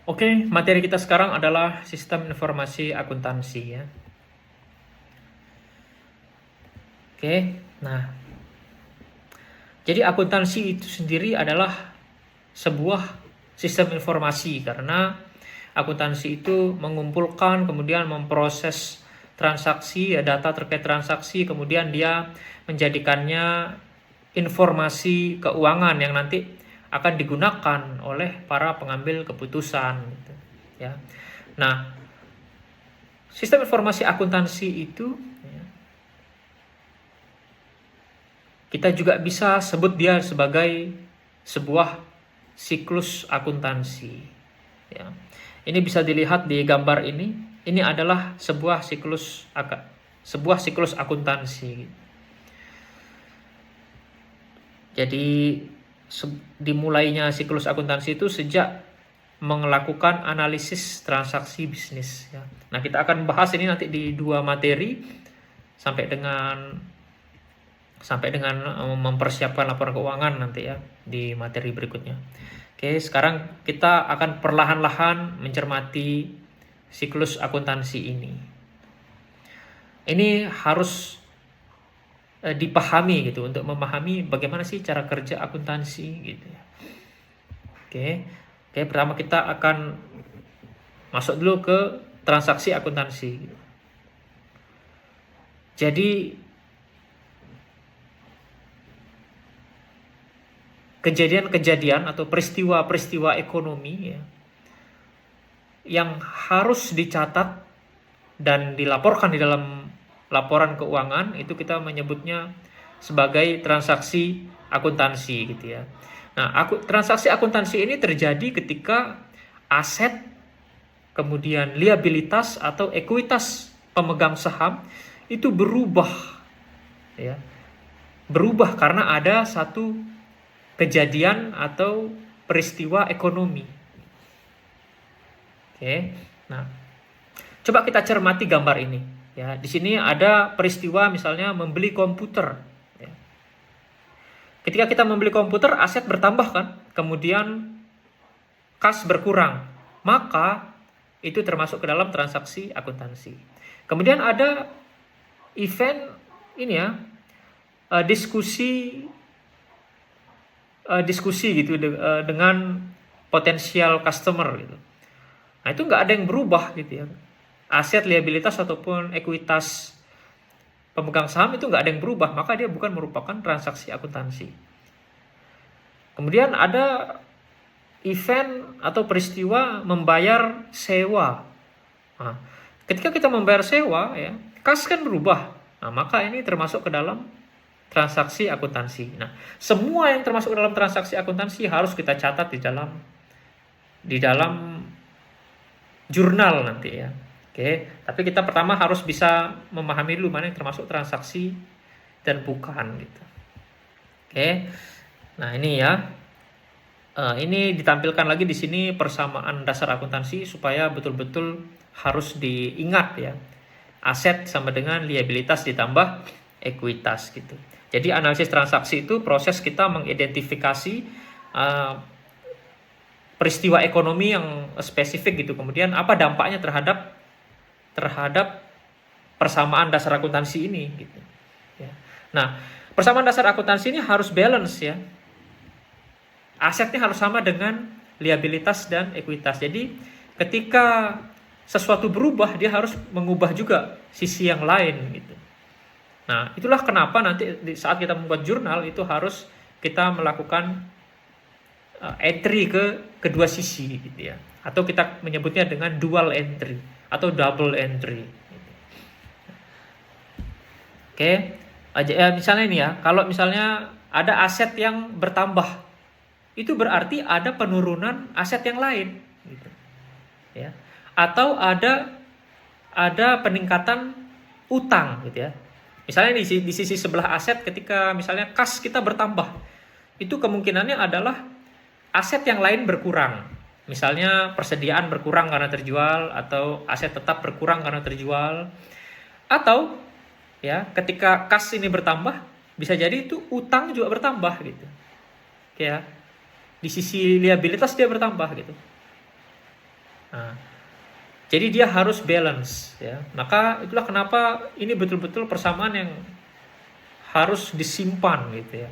Oke, materi kita sekarang adalah sistem informasi akuntansi ya. Oke, nah, jadi akuntansi itu sendiri adalah sebuah sistem informasi karena akuntansi itu mengumpulkan kemudian memproses transaksi, ya, data terkait transaksi, kemudian dia menjadikannya informasi keuangan yang nanti akan digunakan oleh para pengambil keputusan gitu, ya. Nah, sistem informasi akuntansi itu ya, kita juga bisa sebut dia sebagai sebuah siklus akuntansi. Ya. Ini bisa dilihat di gambar ini. Ini adalah sebuah siklus akuntansi. Jadi dimulainya siklus akuntansi itu sejak melakukan analisis transaksi bisnis. Ya. Nah, kita akan bahas ini nanti di 2 materi sampai dengan mempersiapkan laporan keuangan nanti ya di materi berikutnya. Oke, sekarang kita akan perlahan-lahan mencermati siklus akuntansi ini. Ini harus dipahami gitu untuk memahami bagaimana sih cara kerja akuntansi gitu ya. Oke. Oke, pertama kita akan masuk dulu ke transaksi akuntansi. Jadi kejadian-kejadian atau peristiwa-peristiwa ekonomi ya, yang harus dicatat dan dilaporkan di dalam laporan keuangan itu kita menyebutnya sebagai transaksi akuntansi gitu ya. Nah, transaksi akuntansi ini terjadi ketika aset, kemudian liabilitas atau ekuitas pemegang saham itu berubah ya. Berubah karena ada satu kejadian atau peristiwa ekonomi. Oke. Nah, coba kita cermati gambar ini. Ya, di sini ada peristiwa misalnya membeli komputer. Ya. Ketika kita membeli komputer, aset bertambah kan, kemudian kas berkurang, maka itu termasuk ke dalam transaksi akuntansi. Kemudian ada event ini ya, diskusi gitu dengan potensial customer gitu. Nah, itu nggak ada yang berubah gitu ya. Aset, liabilitas ataupun ekuitas pemegang saham itu nggak ada yang berubah, maka dia bukan merupakan transaksi akuntansi. Kemudian ada event atau peristiwa membayar sewa. Nah, ketika kita membayar sewa ya, kas kan berubah. Nah, maka ini termasuk ke dalam transaksi akuntansi. Nah, semua yang termasuk ke dalam transaksi akuntansi harus kita catat di dalam jurnal nanti ya. Oke, tapi kita pertama harus bisa memahami dulu mana yang termasuk transaksi dan bukan gitu. Oke. Nah, ini ya. Ini ditampilkan lagi di sini persamaan dasar akuntansi supaya betul-betul harus diingat ya. Aset sama dengan liabilitas ditambah ekuitas gitu. Jadi analisis transaksi itu proses kita mengidentifikasi peristiwa ekonomi yang spesifik gitu. Kemudian apa dampaknya terhadap persamaan dasar akuntansi ini gitu. Ya. Nah, persamaan dasar akuntansi ini harus balance ya. Asetnya harus sama dengan liabilitas dan ekuitas. Jadi ketika sesuatu berubah, dia harus mengubah juga sisi yang lain gitu. Nah, itulah kenapa nanti saat kita membuat jurnal itu harus kita melakukan entry ke kedua sisi gitu ya. Atau kita menyebutnya dengan dual entry atau double entry. Oke. Misalnya ini ya, kalau misalnya ada aset yang bertambah, itu berarti ada penurunan aset yang lain gitu. Ya. Atau ada peningkatan utang gitu ya. Misalnya di sisi sebelah aset ketika misalnya kas kita bertambah, itu kemungkinannya adalah aset yang lain berkurang. Misalnya persediaan berkurang karena terjual atau aset tetap berkurang karena terjual. Atau ya, ketika kas ini bertambah, bisa jadi itu utang juga bertambah gitu. Ya. Di sisi liabilitas dia bertambah gitu. Nah, jadi dia harus balance ya. Maka itulah kenapa ini betul-betul persamaan yang harus disimpan gitu ya.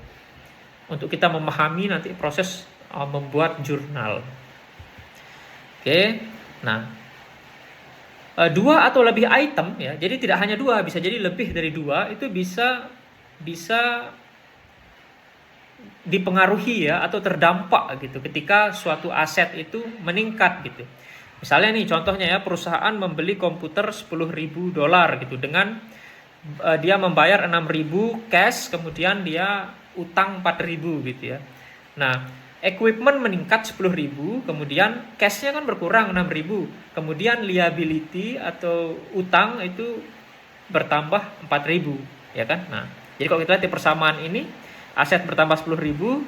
Untuk kita memahami nanti proses membuat jurnal. Oke. Nah, dua atau lebih item ya. Jadi tidak hanya dua, bisa jadi lebih dari dua, itu bisa dipengaruhi ya atau terdampak gitu ketika suatu aset itu meningkat gitu. Misalnya nih contohnya ya, perusahaan membeli komputer $10.000 gitu dengan dia membayar 6.000 cash, kemudian dia utang 4.000 gitu ya. Nah, equipment meningkat 10.000, kemudian cashnya kan berkurang 6.000, kemudian liability atau utang itu bertambah 4.000 ya kan. Nah, jadi kalau kita lihat di persamaan ini, aset bertambah 10.000,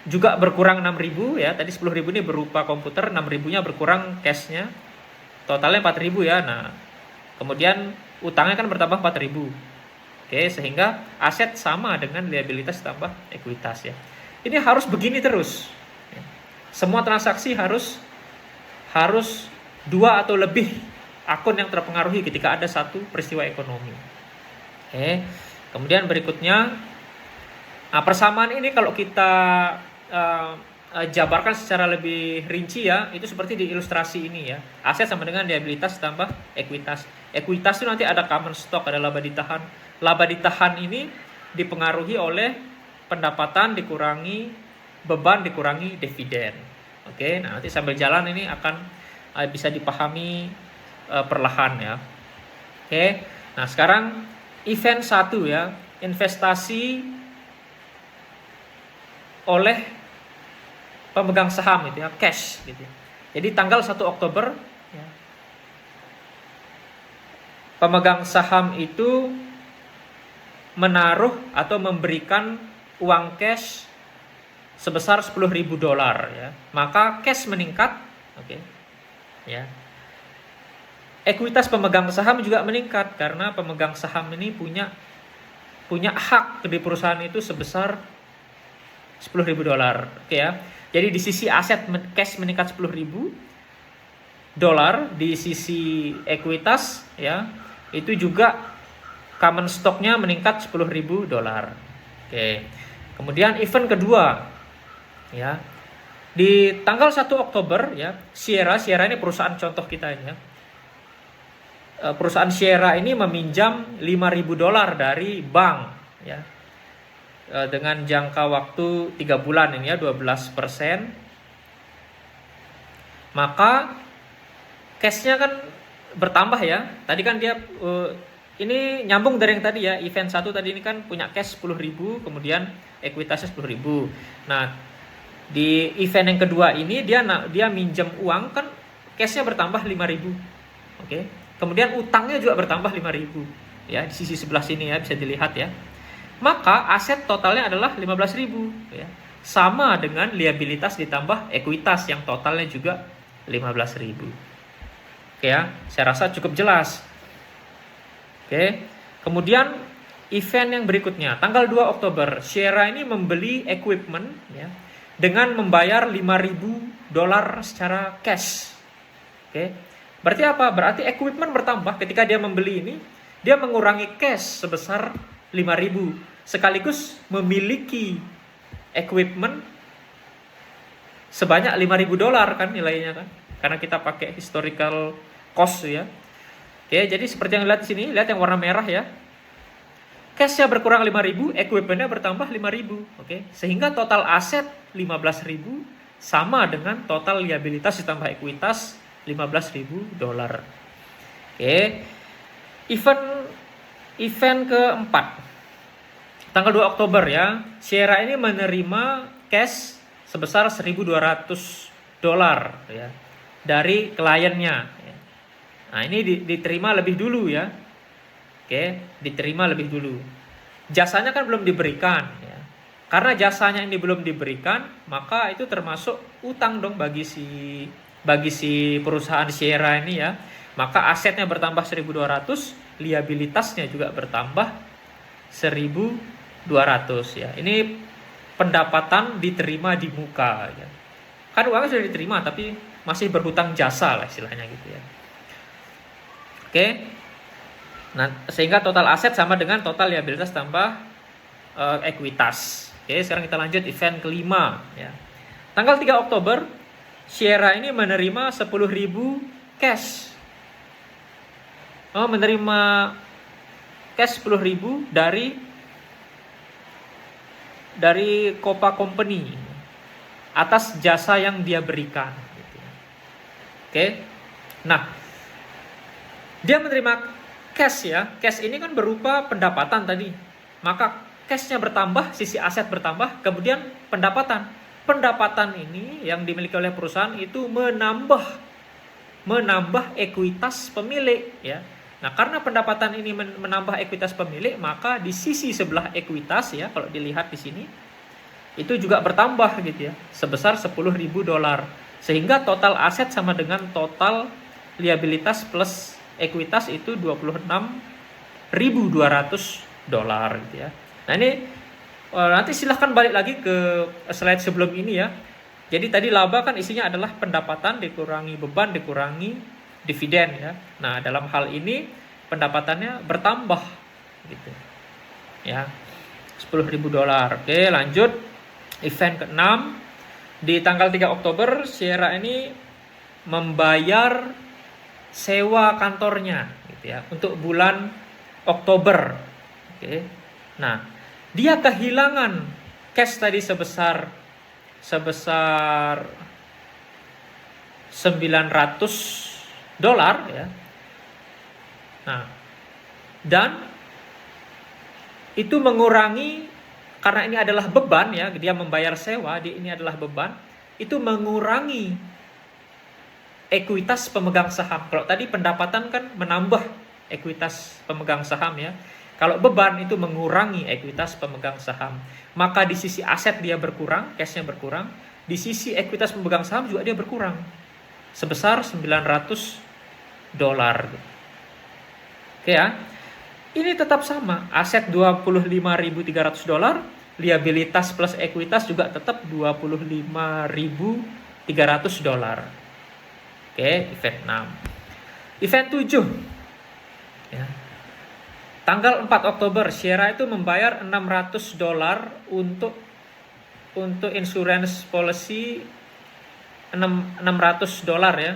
juga berkurang 6.000 ya. Tadi 10.000 ini berupa komputer, 6.000-nya berkurang cashnya, totalnya 4.000 ya. Nah, kemudian utangnya kan bertambah 4.000. Oke, sehingga aset sama dengan liabilitas tambah ekuitas ya. Ini harus begini terus. Semua transaksi harus dua atau lebih akun yang terpengaruhi ketika ada satu peristiwa ekonomi. Oke. Kemudian berikutnya, persamaan ini kalau kita jabarkan secara lebih rinci ya, itu seperti di ilustrasi ini ya. Aset sama dengan liabilitas tambah ekuitas. Ekuitas itu nanti ada common stock, ada laba ditahan. Laba ditahan ini dipengaruhi oleh pendapatan dikurangi beban dikurangi dividen. Oke, nah nanti sambil jalan ini akan bisa dipahami perlahan ya. Oke, nah sekarang event 1 ya, investasi oleh pemegang saham itu ya, cash gitu. Jadi tanggal 1 Oktober ya, pemegang saham itu menaruh atau memberikan uang cash sebesar $10.000 ya. Maka cash meningkat, oke. Ya. Ekuitas pemegang saham juga meningkat karena pemegang saham ini punya hak di perusahaan itu sebesar $10.000, oke ya. Jadi di sisi aset cash meningkat $10.000, di sisi ekuitas ya itu juga common stocknya meningkat $10.000. Oke. Kemudian event kedua ya. Di tanggal 1 Oktober ya, Sierra ini perusahaan contoh kita ini ya. Perusahaan Sierra ini meminjam $5.000 dari bank ya. Dengan jangka waktu 3 bulan ini ya, 12%. Maka cashnya kan bertambah ya. Tadi kan dia ini nyambung dari yang tadi ya, event 1 tadi ini kan punya cash 10.000, kemudian ekuitasnya 10.000. Nah, di event yang kedua ini dia minjem uang kan cashnya bertambah 5.000. Oke. Kemudian utangnya juga bertambah 5.000. Ya, di sisi sebelah sini ya bisa dilihat ya. Maka aset totalnya adalah 15.000 ya. Sama dengan liabilitas ditambah ekuitas yang totalnya juga 15.000. Oke ya, saya rasa cukup jelas. Oke. Kemudian event yang berikutnya, tanggal 2 Oktober, Sierra ini membeli equipment ya dengan membayar $5.000 secara cash. Oke. Berarti apa? Berarti equipment bertambah ketika dia membeli ini, dia mengurangi cash sebesar 5.000 sekaligus memiliki equipment sebanyak $5.000 kan nilainya kan, karena kita pakai historical cost ya. Oke, jadi seperti yang lihat di sini, lihat yang warna merah ya. Cashnya berkurang 5.000, equipmentnya bertambah 5.000. Oke, sehingga total aset 15.000 sama dengan total liabilitas ditambah ekuitas $15.000. Oke. Event keempat, tanggal 2 Oktober ya, Sierra ini menerima cash sebesar $1.200 ya dari kliennya. Nah, ini diterima lebih dulu ya. Oke, diterima lebih dulu. Jasanya kan belum diberikan ya. Karena jasanya ini belum diberikan, maka itu termasuk utang dong bagi si perusahaan Sierra ini ya. Maka asetnya bertambah 1.200, liabilitasnya juga bertambah 1.200 ya. Ini pendapatan diterima di muka ya. Kan uangnya sudah diterima tapi masih berhutang jasa lah istilahnya gitu ya. Oke. Nah, sehingga total aset sama dengan total liabilitas tambah ekuitas. Oke, sekarang kita lanjut event kelima ya. Tanggal 3 Oktober, Sierra ini menerima 10.000 cash. Menerima cash 10.000 dari Copa Company atas jasa yang dia berikan. Oke. Nah, dia menerima cash ya. Cash ini kan berupa pendapatan tadi. Maka cashnya bertambah, sisi aset bertambah, kemudian pendapatan. Pendapatan ini yang dimiliki oleh perusahaan itu menambah ekuitas pemilik ya. Nah, karena pendapatan ini menambah ekuitas pemilik, maka di sisi sebelah ekuitas ya, kalau dilihat di sini itu juga bertambah gitu ya, sebesar $10.000. Sehingga total aset sama dengan total liabilitas plus ekuitas itu $26.200 gitu ya. Nah, ini nanti silahkan balik lagi ke slide sebelum ini ya. Jadi tadi laba kan isinya adalah pendapatan dikurangi beban dikurangi dividen ya. Nah, dalam hal ini pendapatannya bertambah gitu. Ya. $10.000. Oke, lanjut. Event ke-6 di tanggal 3 Oktober Sierra ini membayar sewa kantornya gitu ya untuk bulan Oktober. Oke. Nah, dia kehilangan cash tadi sebesar $900 ya. Nah, dan itu mengurangi, karena ini adalah beban ya, dia membayar sewa, ini adalah beban, itu mengurangi ekuitas pemegang saham. Kalau tadi pendapatan kan menambah ekuitas pemegang saham ya. Kalau beban itu mengurangi ekuitas pemegang saham. Maka di sisi aset dia berkurang, cashnya berkurang, di sisi ekuitas pemegang saham juga dia berkurang sebesar $900. Oke ya. Ini tetap sama, aset $25.300, liabilitas plus ekuitas juga tetap $25.300. Oke, event 6. Event 7. Ya. Tanggal 4 Oktober, Sierra itu membayar $600 untuk insurance policy $600 ya.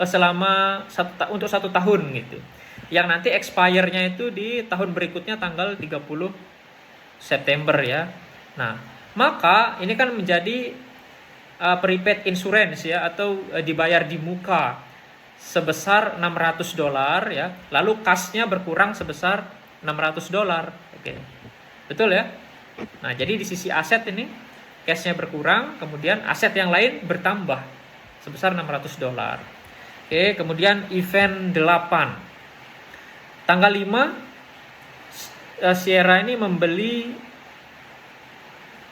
Selama untuk 1 tahun gitu. Yang nanti expire-nya itu di tahun berikutnya tanggal 30 September ya. Nah, maka ini kan menjadi prepaid insurance ya, atau dibayar di muka sebesar $600 ya. Lalu kas-nya berkurang sebesar $600. Oke. Betul ya? Nah, jadi di sisi aset ini cash-nya berkurang, kemudian aset yang lain bertambah sebesar $600. Oke, kemudian event 8. Tanggal 5 Sierra ini membeli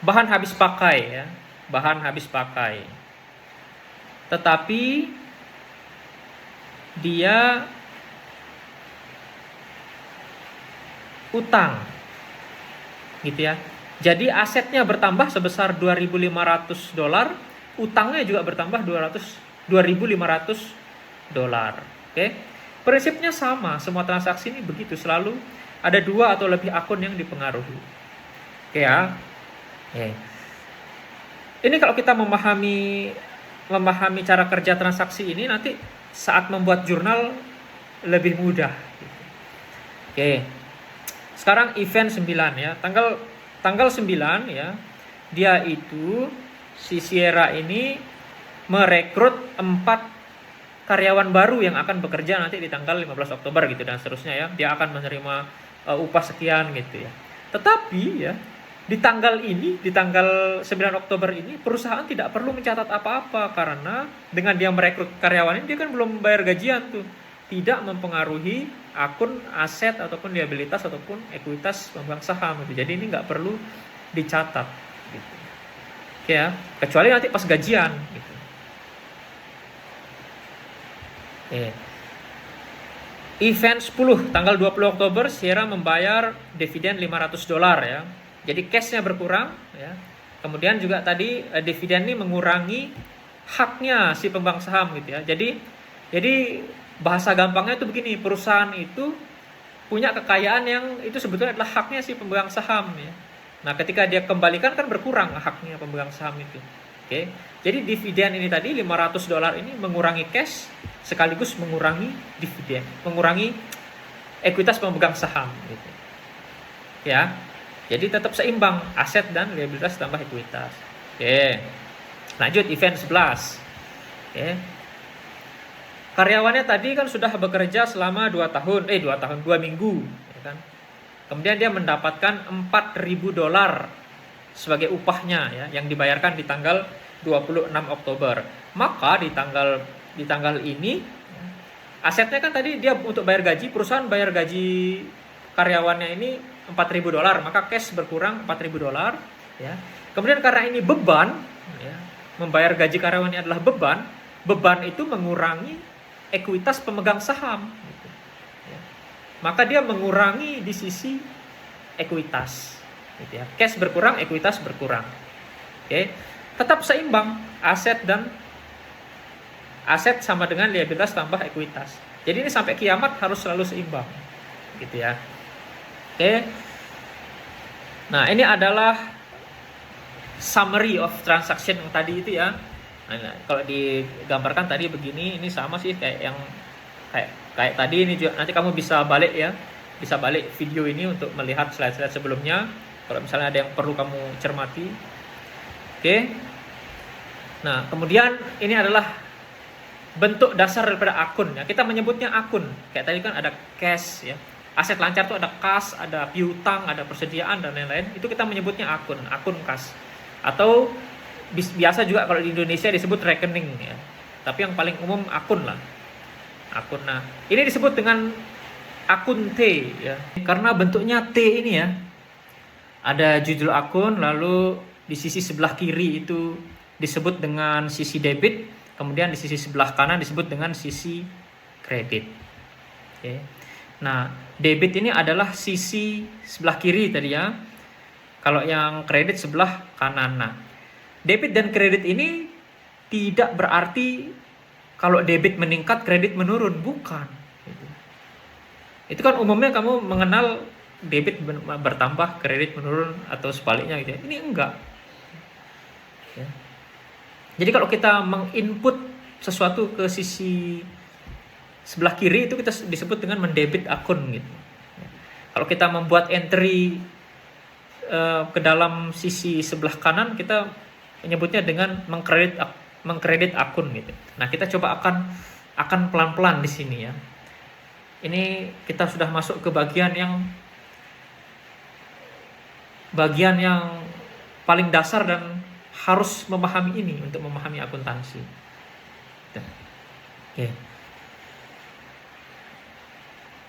bahan habis pakai ya, bahan habis pakai. Tetapi dia utang gitu ya. Jadi asetnya bertambah sebesar $2.500, utangnya juga bertambah $2.500. Oke. Prinsipnya sama, semua transaksi ini begitu, selalu ada 2 atau lebih akun yang dipengaruhi. Oke ya. Oke. Ini kalau kita memahami cara kerja transaksi ini, nanti saat membuat jurnal lebih mudah. Oke. Sekarang event 9 ya. Tanggal 9 ya. Dia itu si Sierra ini merekrut 4 karyawan baru yang akan bekerja nanti di tanggal 15 Oktober gitu dan seterusnya ya. Dia akan menerima upah sekian gitu ya. Tetapi ya, di tanggal 9 Oktober ini perusahaan tidak perlu mencatat apa-apa, karena dengan dia merekrut karyawan ini dia kan belum membayar gajian tuh. Tidak mempengaruhi akun aset ataupun liabilitas ataupun ekuitas pemegang saham gitu. Jadi ini nggak perlu dicatat gitu. Oke ya, kecuali nanti pas gajian gitu. Event 10 tanggal 20 Oktober Sierra membayar dividen $500 ya. Jadi cashnya berkurang ya. Kemudian juga tadi dividen ini mengurangi haknya si pemegang saham gitu ya. Jadi bahasa gampangnya itu begini, perusahaan itu punya kekayaan yang itu sebetulnya adalah haknya si pemegang saham ya. Nah, ketika dia kembalikan kan berkurang haknya pemegang saham itu. Oke. Jadi dividen ini tadi $500 ini mengurangi cash sekaligus mengurangi dividen, mengurangi ekuitas pemegang saham gitu. Ya. Jadi tetap seimbang aset dan liabilitas tambah ekuitas. Oke. Lanjut event 11. Oke. Karyawannya tadi kan sudah bekerja selama 2 minggu ya kan. Kemudian dia mendapatkan $4.000 sebagai upahnya ya, yang dibayarkan di tanggal 26 Oktober. Maka di tanggal ini asetnya kan tadi dia untuk bayar gaji, perusahaan bayar gaji karyawannya ini $4.000, maka cash berkurang $4.000 ya. Kemudian karena ini beban ya, membayar gaji karyawannya adalah beban itu mengurangi ekuitas pemegang saham gitu, ya. Maka dia mengurangi di sisi ekuitas gitu ya. Cash berkurang, ekuitas berkurang. Oke. Tetap seimbang aset sama dengan liabilitas tambah ekuitas. Jadi ini sampai kiamat harus selalu seimbang gitu ya. Oke. Nah, ini adalah summary of transaction yang tadi itu ya. Nah, kalau digambarkan tadi begini, ini sama sih kayak tadi ini juga. Nanti kamu bisa balik video ini untuk melihat slide-slide sebelumnya. Kalau misalnya ada yang perlu kamu cermati. Oke. Nah, kemudian ini adalah bentuk dasar daripada akun ya. Kita menyebutnya akun. Kayak tadi kan ada cash ya. Aset lancar itu ada kas, ada piutang, ada persediaan dan lain-lain. Itu kita menyebutnya akun kas. Atau biasa juga kalau di Indonesia disebut rekening ya. Tapi yang paling umum akun lah. Akun. Nah, ini disebut dengan akun T ya. Karena bentuknya T ini ya. Ada judul akun, lalu di sisi sebelah kiri itu disebut dengan sisi debit, kemudian di sisi sebelah kanan disebut dengan sisi kredit. Oke. Nah, debit ini adalah sisi sebelah kiri tadi ya. Kalau yang kredit sebelah kanan. Nah, debit dan kredit ini tidak berarti kalau debit meningkat, kredit menurun. Bukan. Itu kan umumnya kamu mengenal debit bertambah, kredit menurun atau sebaliknya gitu ya. Ini enggak. Ya. Jadi kalau kita menginput sesuatu ke sisi sebelah kiri itu kita disebut dengan mendebit akun gitu. Kalau kita membuat entry ke dalam sisi sebelah kanan, kita menyebutnya dengan mengkredit akun gitu. Nah, kita coba akan pelan-pelan di sini ya. Ini kita sudah masuk ke bagian yang paling dasar dan harus memahami ini untuk memahami akuntansi. Oke.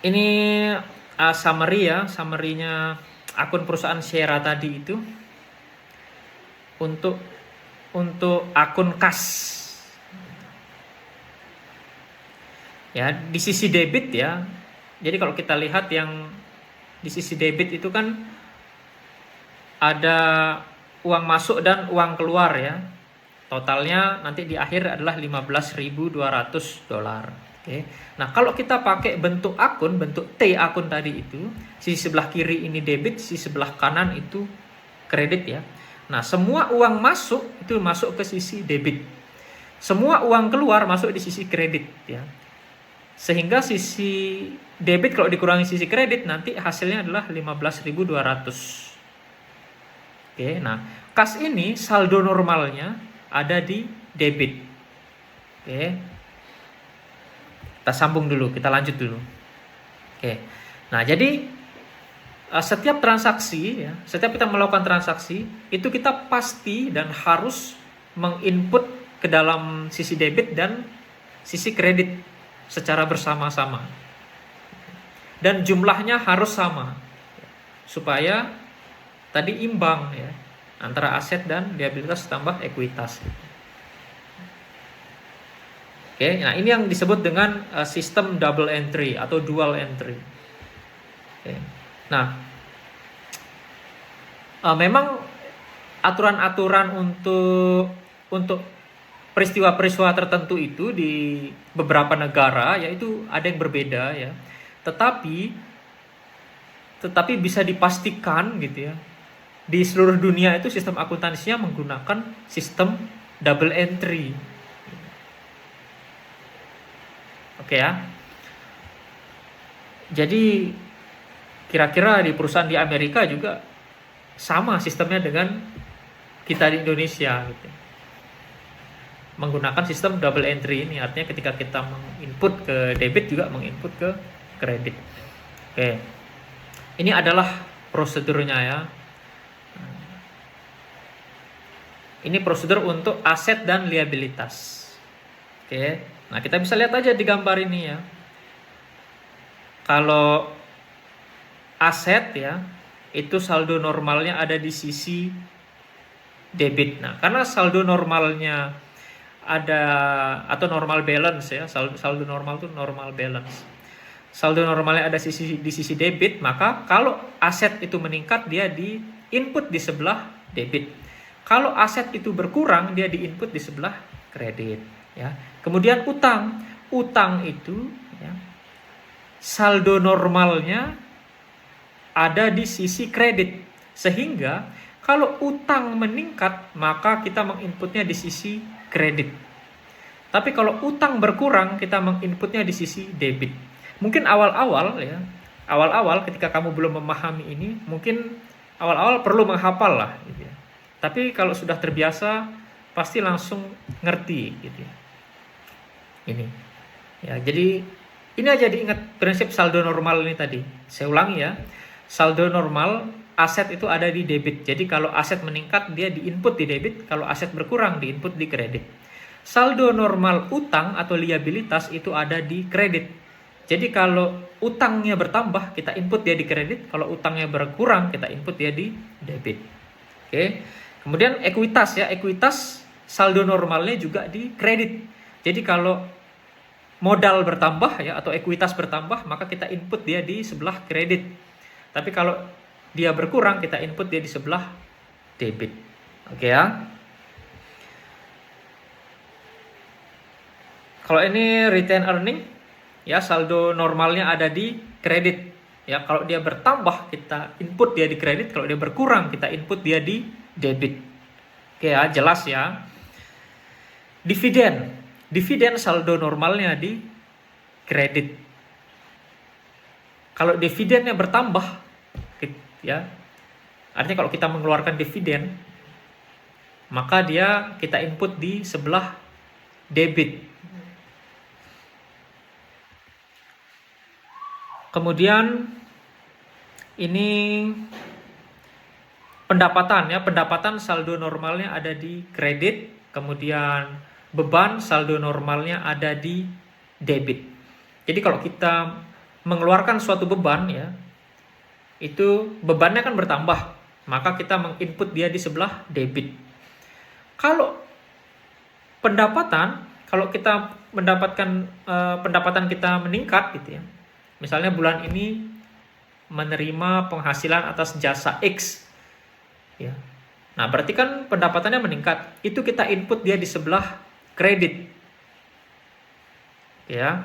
Ini summary-nya akun perusahaan Sierra tadi itu untuk akun kas. Ya, di sisi debit ya. Jadi kalau kita lihat yang di sisi debit itu kan ada uang masuk dan uang keluar ya. Totalnya nanti di akhir adalah $15.200. Oke. Nah, kalau kita pakai bentuk akun, bentuk T akun tadi itu, sisi sebelah kiri ini debit, sisi sebelah kanan itu kredit ya. Nah, semua uang masuk itu masuk ke sisi debit. Semua uang keluar masuk di sisi kredit ya. Sehingga sisi debit kalau dikurangi sisi kredit nanti hasilnya adalah 15.200. Oke, nah, kas ini saldo normalnya ada di debit. Oke. Kita sambung dulu, kita lanjut dulu. Oke. Nah, jadi setiap transaksi ya, setiap kita melakukan transaksi, itu kita pasti dan harus menginput ke dalam sisi debit dan sisi kredit secara bersama-sama. Dan jumlahnya harus sama. Supaya tadi imbang ya antara aset dan liabilitas tambah ekuitas. Oke, nah ini yang disebut dengan sistem double entry atau dual entry. Oke. Nah, memang aturan-aturan untuk peristiwa-peristiwa tertentu itu di beberapa negara yaitu ada yang berbeda ya. Tetapi bisa dipastikan gitu ya. Di seluruh dunia itu sistem akuntansinya menggunakan sistem double entry. Oke ya. Jadi kira-kira di perusahaan di Amerika juga sama sistemnya dengan kita di Indonesia gitu. Menggunakan sistem double entry ini artinya ketika kita menginput ke debit juga menginput ke kredit. Oke. Ini adalah prosedurnya ya. Ini prosedur untuk aset dan liabilitas. Oke. Nah, kita bisa lihat aja di gambar ini ya. Kalau aset ya, itu saldo normalnya ada di sisi debit. Nah, karena saldo normalnya ada atau normal balance ya, saldo normal itu normal balance. Saldo normalnya ada di sisi debit, maka kalau aset itu meningkat dia di input di sebelah debit. Kalau aset itu berkurang dia di input di sebelah kredit ya. Kemudian utang itu ya, saldo normalnya ada di sisi kredit. Sehingga kalau utang meningkat, maka kita menginputnya di sisi kredit. Tapi kalau utang berkurang, kita menginputnya di sisi debit. Mungkin awal-awal ketika kamu belum memahami ini, mungkin awal-awal perlu menghafal lah gitu ya. Tapi kalau sudah terbiasa, pasti langsung ngerti gitu ya. Ini. Ya, jadi ini aja diingat prinsip saldo normal ini tadi. Saya ulangi ya. Saldo normal aset itu ada di debit. Jadi kalau aset meningkat dia diinput di debit, kalau aset berkurang diinput di kredit. Saldo normal utang atau liabilitas itu ada di kredit. Jadi kalau utangnya bertambah kita input dia di kredit, kalau utangnya berkurang kita input dia di debit. Oke. Kemudian ekuitas ya, ekuitas saldo normalnya juga di kredit. Jadi kalau modal bertambah ya atau ekuitas bertambah, maka kita input dia di sebelah kredit. Tapi kalau dia berkurang, kita input dia di sebelah debit. Oke ya. Kalau ini retain earning, ya saldo normalnya ada di kredit. Ya, kalau dia bertambah, kita input dia di kredit. Kalau dia berkurang, kita input dia di debit. Oke ya, jelas ya. Dividen saldo normalnya di kredit. Kalau dividennya bertambah, ya, artinya kalau kita mengeluarkan dividen, maka kita input di sebelah debit. Kemudian ini pendapatan saldo normalnya ada di kredit, kemudian beban saldo normalnya ada di debit. Jadi kalau kita mengeluarkan suatu beban ya, itu bebannya kan bertambah, maka kita menginput dia di sebelah debit. Kalau kalau kita mendapatkan pendapatan kita meningkat gitu ya, misalnya bulan ini menerima penghasilan atas jasa X ya, nah berarti kan pendapatannya meningkat, itu kita input dia di sebelah kredit ya.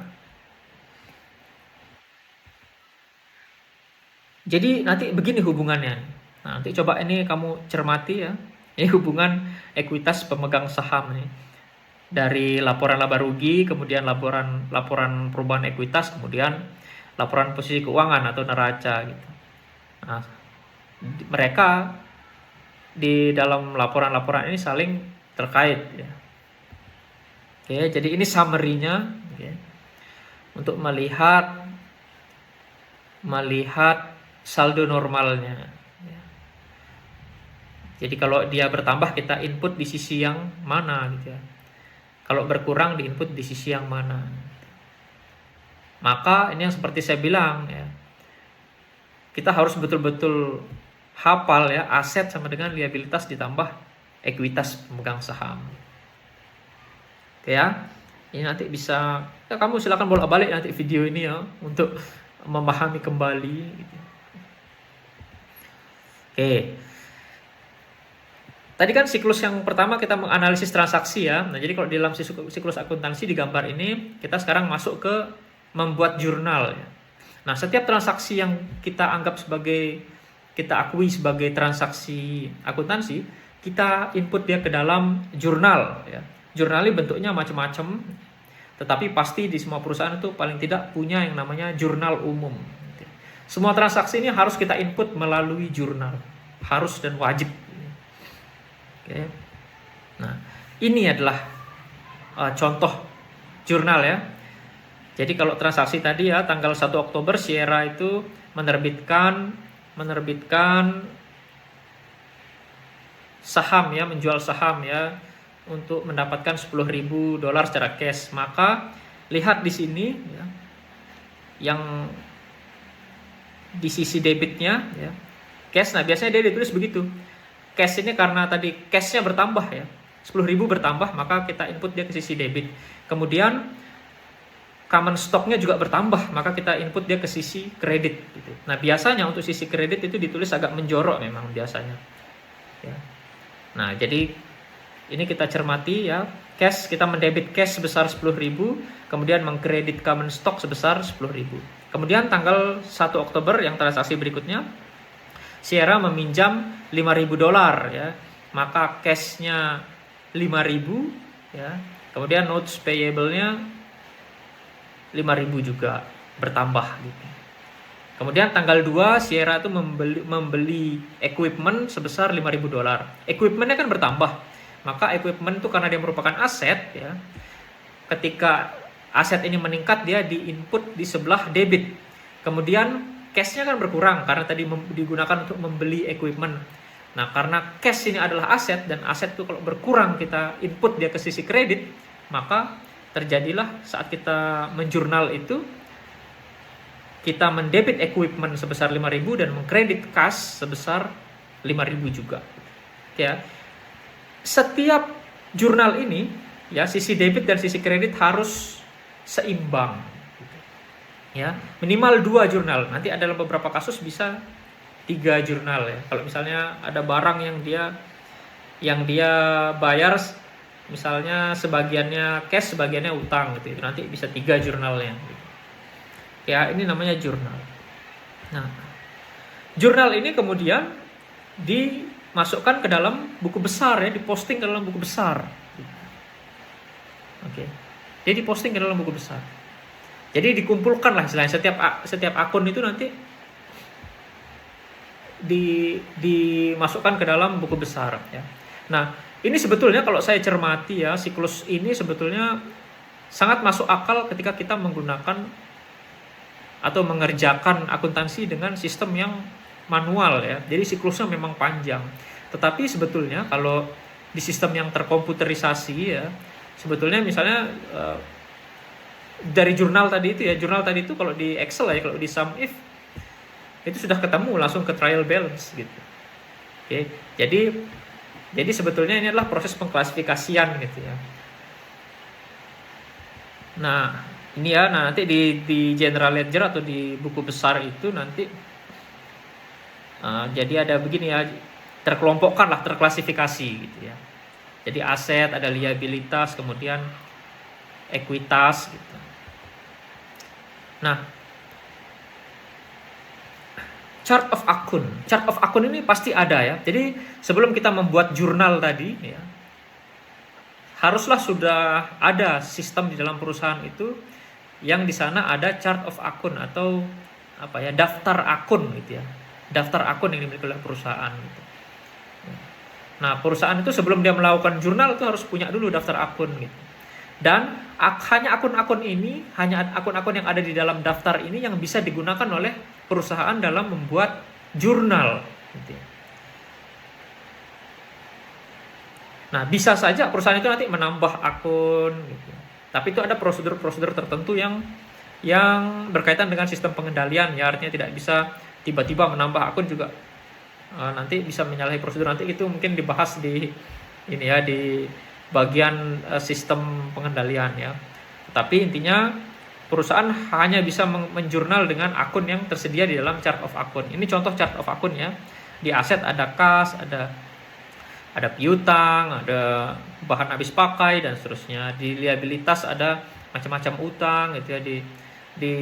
Jadi nanti begini hubungannya. Nah, nanti coba ini kamu cermati ya. Ini hubungan ekuitas pemegang saham nih. Dari laporan laba rugi, kemudian laporan perubahan ekuitas, kemudian laporan posisi keuangan atau neraca gitu. Nah, mereka di dalam laporan-laporan ini saling terkait ya. Oke, jadi ini summary-nya ya. Untuk melihat saldo normalnya. Jadi kalau dia bertambah kita input di sisi yang mana gitu ya. Kalau berkurang di input di sisi yang mana. Maka ini yang seperti saya bilang ya. Kita harus betul-betul hafal ya, aset sama dengan liabilitas ditambah ekuitas pemegang saham. Oke ya. Ini nanti bisa ya, kamu silakan bolak-balik nanti video ini ya untuk memahami kembali gitu. Oke. Tadi kan siklus yang pertama kita menganalisis transaksi ya. Nah, jadi kalau di dalam siklus akuntansi di gambar ini, kita sekarang masuk ke membuat jurnal ya. Nah, setiap transaksi yang kita anggap sebagai, kita akui sebagai transaksi akuntansi, kita input dia ke dalam jurnal ya. Jurnal ini bentuknya macam-macam, tetapi pasti di semua perusahaan itu paling tidak punya yang namanya jurnal umum. Semua transaksi ini harus kita input melalui jurnal. Harus dan wajib. Oke. Nah, ini adalah contoh jurnal ya. Jadi kalau transaksi tadi ya, tanggal 1 Oktober Sierra itu menerbitkan saham ya, menjual saham ya, untuk mendapatkan $10.000 secara cash. Maka lihat di sini ya, yang di sisi debitnya ya, cash. Nah, biasanya dia ditulis begitu. Cash ini karena tadi cashnya bertambah ya, 10.000 bertambah, maka kita input dia ke sisi debit. Kemudian common stocknya juga bertambah, maka kita input dia ke sisi kredit gitu. Nah, biasanya untuk sisi kredit itu ditulis agak menjorok memang biasanya ya. Nah, jadi ini kita cermati ya, cash, kita mendebit cash sebesar 10.000, kemudian mengkredit common stock sebesar 10.000. Kemudian tanggal 1 Oktober yang transaksi berikutnya, Sierra meminjam $5.000 ya, maka cashnya 5.000 ya, kemudian notes payable-nya 5.000 juga bertambah gitu. Kemudian tanggal 2 Sierra itu membeli equipment sebesar $5.000. Equipment-nya kan bertambah, maka equipment itu karena dia merupakan aset ya, ketika aset ini meningkat dia diinput di sebelah debit. Kemudian cash-nya kan berkurang karena tadi digunakan untuk membeli equipment. Nah, karena cash ini adalah aset, dan aset itu kalau berkurang kita input dia ke sisi kredit, maka terjadilah saat kita menjurnal itu, kita mendebit equipment sebesar 5.000 dan mengkredit cash sebesar 5.000 juga. Ya. Setiap jurnal ini ya, sisi debit dan sisi kredit harus seimbang. Ya, minimal 2 jurnal. Nanti ada dalam beberapa kasus bisa 3 jurnal ya. Kalau misalnya ada barang yang dia bayar, misalnya sebagiannya cash, sebagiannya utang gitu, nanti bisa 3 jurnalnya. Ya, ini namanya jurnal. Nah, jurnal ini kemudian dimasukkan ke dalam buku besar ya, diposting ke dalam buku besar. Oke. Jadi diposting ke dalam buku besar. Jadi dikumpulkan lah istilahnya, setiap akun itu nanti dimasukkan ke dalam buku besar ya. Nah, ini sebetulnya kalau saya cermati ya, siklus ini sebetulnya sangat masuk akal ketika kita menggunakan atau mengerjakan akuntansi dengan sistem yang manual ya. Jadi siklusnya memang panjang. Tetapi sebetulnya kalau di sistem yang terkomputerisasi ya, sebetulnya misalnya dari jurnal tadi itu kalau di Excel ya, kalau di sum if itu sudah ketemu langsung ke trial balance gitu. Oke, jadi sebetulnya ini adalah proses pengklasifikasian gitu ya. Nah, ini ya, nanti di general ledger atau di buku besar itu nanti jadi ada begini ya, terkelompokkan lah, terklasifikasi gitu ya. Jadi aset, ada liabilitas, kemudian ekuitas gitu. Nah, chart of akun ini pasti ada ya. Jadi sebelum kita membuat jurnal tadi ya, haruslah sudah ada sistem di dalam perusahaan itu yang di sana ada chart of akun atau apa ya, daftar akun gitu ya. Daftar akun yang dimiliki oleh perusahaan gitu. Nah, perusahaan itu sebelum dia melakukan jurnal itu harus punya dulu daftar akun gitu. Dan hanya akun-akun yang ada di dalam daftar ini yang bisa digunakan oleh perusahaan dalam membuat jurnal gitu. Nah, bisa saja perusahaan itu nanti menambah akun gitu. Tapi itu ada prosedur-prosedur tertentu yang berkaitan dengan sistem pengendalian ya, artinya tidak bisa tiba-tiba menambah akun juga. Nanti bisa menyalahi prosedur, nanti itu mungkin dibahas di bagian sistem pengendalian ya. Tapi intinya perusahaan hanya bisa menjurnal dengan akun yang tersedia di dalam chart of akun. Ini contoh chart of akun ya. Di aset ada kas, ada piutang, ada bahan habis pakai dan seterusnya. Di liabilitas ada macam-macam utang gitu ya. Di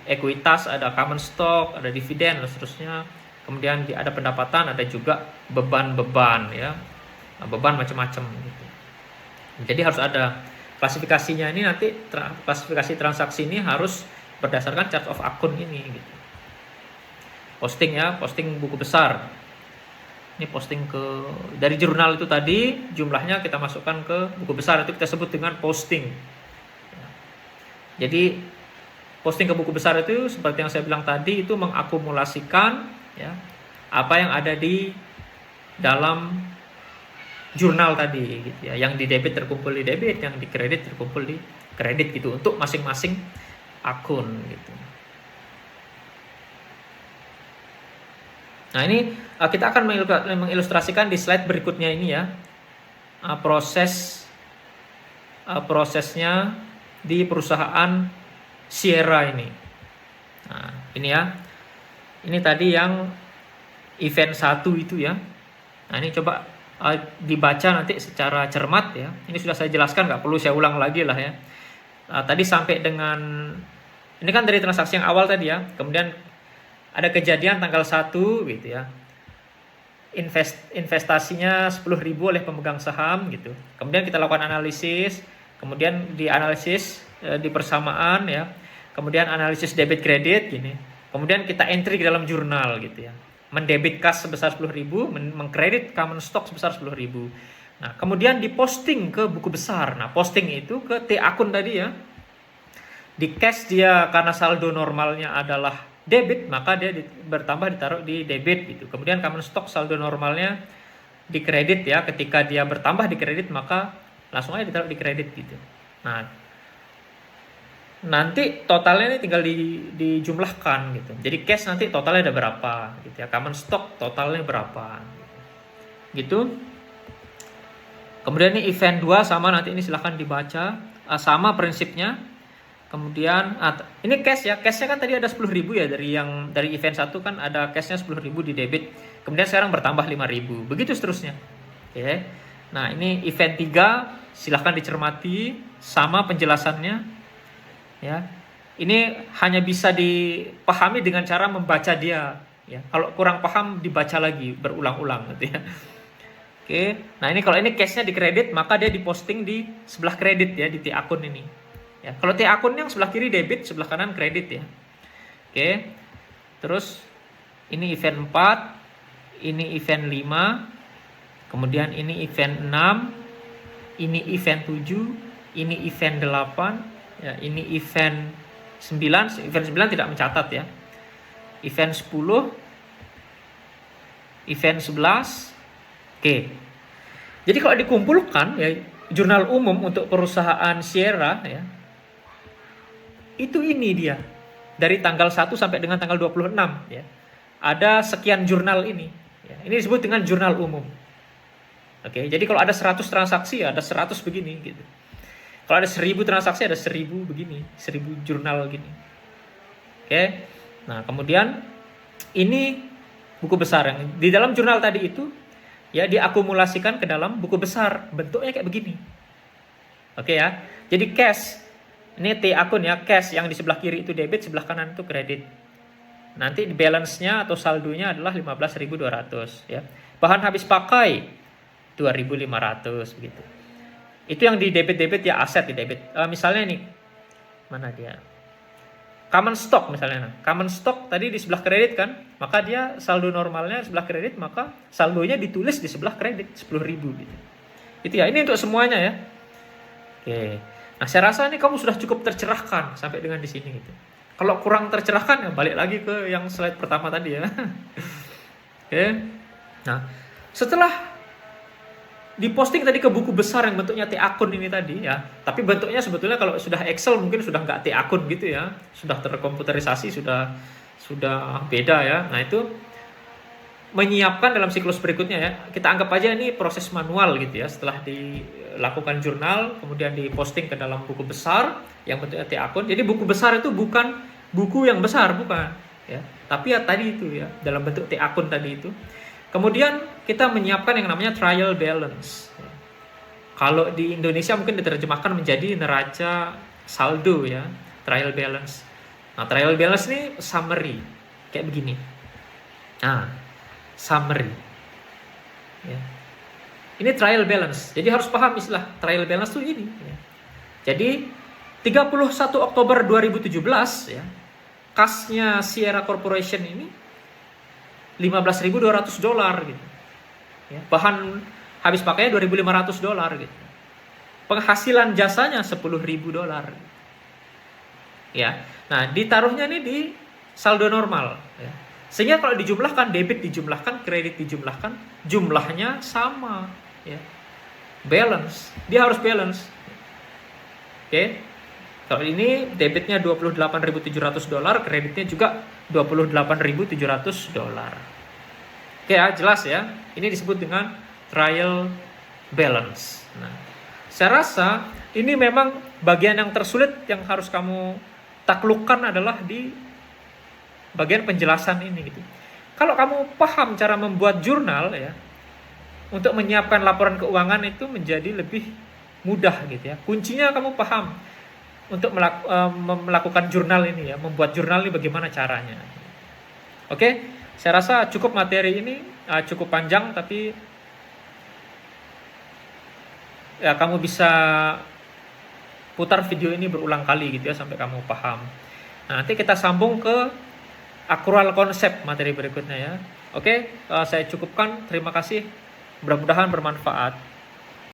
ekuitas ada common stock, ada dividen dan seterusnya. Kemudian ada pendapatan, ada juga beban-beban ya. Nah, beban macam-macam gitu. Jadi harus ada klasifikasinya. Ini nanti klasifikasi transaksi ini harus berdasarkan chart of account ini gitu. Posting ya, posting buku besar. Ini posting dari jurnal itu tadi, jumlahnya kita masukkan ke buku besar, itu kita sebut dengan posting. Jadi posting ke buku besar itu seperti yang saya bilang tadi, itu mengakumulasikan ya apa yang ada di dalam jurnal tadi gitu ya. Yang di debit terkumpul di debit, yang di kredit terkumpul di kredit gitu, untuk masing-masing akun gitu. Nah, ini kita akan mengilustrasikan di slide berikutnya ini ya, prosesnya di perusahaan Sierra ini. Nah, ini ya. Ini tadi yang event 1 itu ya. Nah, ini coba dibaca nanti secara cermat ya. Ini sudah saya jelaskan, nggak perlu saya ulang lagi lah ya. Tadi sampai dengan, ini kan dari transaksi yang awal tadi ya. Kemudian ada kejadian tanggal 1 gitu ya. Investasinya 10.000 oleh pemegang saham gitu. Kemudian kita lakukan analisis, kemudian dianalisis di persamaan ya. Kemudian analisis debit kredit gini. Kemudian kita entry ke dalam jurnal gitu ya. Mendebit kas sebesar 10.000, mengkredit common stock sebesar 10.000. Nah, kemudian diposting ke buku besar. Nah, posting itu ke T akun tadi ya. Di cash dia karena saldo normalnya adalah debit, maka dia bertambah ditaruh di debit gitu. Kemudian common stock saldo normalnya di kredit ya. Ketika dia bertambah di kredit, maka langsung aja ditaruh di kredit gitu. Nah, nanti totalnya ini tinggal dijumlahkan gitu. Jadi cash nanti totalnya ada berapa gitu ya. Common stock totalnya berapa gitu. Kemudian ini event 2 sama, nanti ini silahkan dibaca, sama prinsipnya. Kemudian ini cash ya. Cashnya kan tadi ada 10.000 ya, dari event 1 kan ada cashnya 10.000 di debit. Kemudian sekarang bertambah 5.000. Begitu seterusnya. Oke. Nah, ini event 3 silahkan dicermati, sama penjelasannya ya. Ini hanya bisa dipahami dengan cara membaca dia ya. Kalau kurang paham dibaca lagi berulang-ulang gitu ya. Oke. Nah, ini kalau ini cashnya di kredit, maka dia diposting di sebelah kredit ya, di T akun ini. Ya, kalau T akun yang sebelah kiri debit, sebelah kanan kredit ya. Oke. Terus ini event 4, ini event 5, kemudian ini event 6, ini event 7, ini event 8, ya, ini event 9. Event 9 tidak mencatat ya. Event 10, event 11. Oke. Jadi kalau dikumpulkan ya, jurnal umum untuk perusahaan Sierra ya, itu ini dia. Dari tanggal 1 sampai dengan tanggal 26 ya. Ada sekian jurnal ini ya. Ini disebut dengan jurnal umum. Oke, jadi kalau ada 100 transaksi ada 100 begini gitu. Kalau ada 1000 transaksi ada 1000 begini, 1000 jurnal gini. Oke. Nah, kemudian ini buku besar yang di dalam jurnal tadi itu ya diakumulasikan ke dalam buku besar, bentuknya kayak begini. Oke ya. Jadi cash, ini T akun ya, cash yang di sebelah kiri itu debit, sebelah kanan itu kredit. Nanti balance-nya atau saldonya adalah 15.200 ya. Bahan habis pakai 2.500 begitu. Itu yang di debit ya, aset di debit. Misalnya nih, mana dia? Common stock misalnya. Nah, common stock tadi di sebelah kredit kan, maka dia saldo normalnya sebelah kredit, maka saldonya ditulis di sebelah kredit 10.000 gitu. Itu ya, ini untuk semuanya ya. Oke. Nah, saya rasa ini kamu sudah cukup tercerahkan sampai dengan di sini gitu. Kalau kurang tercerahkan ya balik lagi ke yang slide pertama tadi ya. Oke. Nah, setelah diposting tadi ke buku besar yang bentuknya T akun ini tadi ya, tapi bentuknya sebetulnya kalau sudah Excel mungkin sudah nggak T akun gitu ya, sudah terkomputerisasi, sudah beda ya. Nah, itu menyiapkan dalam siklus berikutnya ya. Kita anggap aja ini proses manual gitu ya. Setelah dilakukan jurnal, kemudian diposting ke dalam buku besar yang bentuknya T akun. Jadi buku besar itu bukan buku yang besar, bukan ya. Tapi ya tadi itu ya, dalam bentuk T akun tadi itu. Kemudian kita menyiapkan yang namanya trial balance. Kalau di Indonesia mungkin diterjemahkan menjadi neraca saldo ya, trial balance. Nah, trial balance ini summary kayak begini. Nah, summary. Ya. Ini trial balance. Jadi harus paham istilah trial balance itu ini. Ya. Jadi 31 Oktober 2017 ya, kasnya Sierra Corporation ini $15.200 gitu. Ya, bahan habis pakainya $2.500 gitu. Penghasilan jasanya $10.000. Ya. Nah, ditaruhnya nih di saldo normal ya. Sehingga kalau dijumlahkan, debit dijumlahkan, kredit dijumlahkan, jumlahnya sama ya. Balance. Dia harus balance. Oke. Kalau ini debitnya $28.700, kreditnya juga $28.700. Oke ya, jelas ya. Ini disebut dengan trial balance. Nah, saya rasa ini memang bagian yang tersulit yang harus kamu taklukkan adalah di bagian penjelasan ini gitu. Kalau kamu paham cara membuat jurnal ya, untuk menyiapkan laporan keuangan itu menjadi lebih mudah gitu ya. Kuncinya kamu paham untuk melakukan jurnal ini ya, membuat jurnal ini bagaimana caranya. Oke, saya rasa cukup materi ini, cukup panjang tapi ya kamu bisa putar video ini berulang kali gitu ya sampai kamu paham. Nah, nanti kita sambung ke akrual konsep materi berikutnya ya. Oke, saya cukupkan. Terima kasih. Mudah-mudahan bermanfaat.